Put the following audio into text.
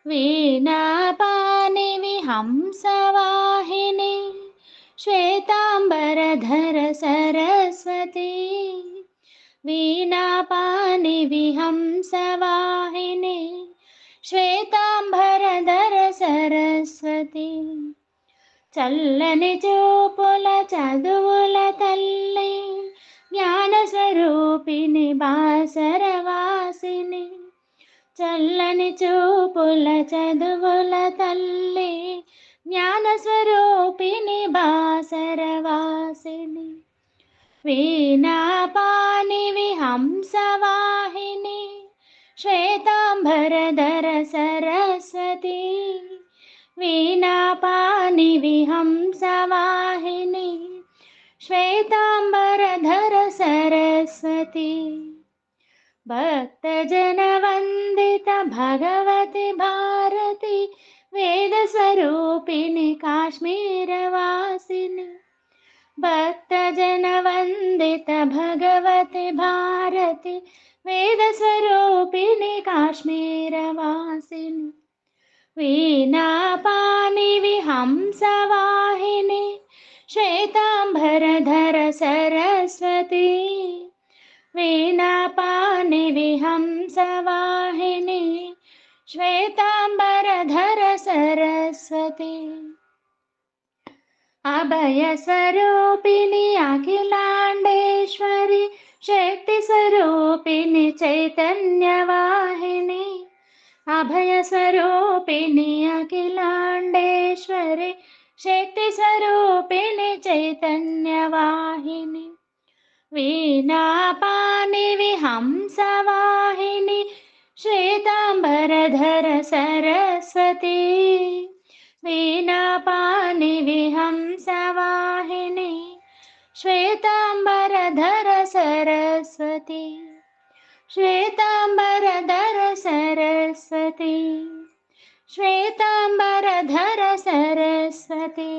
वीणापाणि विहंसवाहिनी श्वेतांबरधर सरस्वती वीणापाणि विहंसवाहिनी श्वेतांबरधर सरस्वती చల్లని చూపుల చదువుల తల్లి జ్ఞానస్వరూపిణి బాసరవాసిని చల్లని చూపుల చదువుల తల్లి జ్ఞానస్వరూపిణి బాసరవాసిని వీణాపాణి విహంసవాహిని శ్వేతాంబరధర సరస్వతి वीणापाणि विहंसवाहिनी श्वेतांबरधर सरस्वती भक्तजनवन्दित भगवति भारती वेदस्वरूपिणि काश्मीरवासिनि भक्तजनवन्दित भगवति भारती वेदस्वरूपिणि काश्मीरवासिनि वीणापाणि विहंसवाहिनी श्वेतांबरधर सरस्वती वीणापाणि विहंसवाहिनी श्वेतांबरधर सरस्वती अभयस्वरूपिणि अखिलाण्डेश्वरि शक्तिस्वरूपिणि चैतन्यवाहिनी अभयस्वरूपिणि अखिलाण्डेश्वरि शक्तिस्वरूपिणि चैतन्यवाहिनि वीणापाणि विहंसवाहिनि श्वेतांबरधर सरस्वती वीणापाणि विहंसवाहिनि श्वेतांबरधर सरस्वती श्वेतांबरधर सरस्वती श्वेतांबरधर सरस्वती।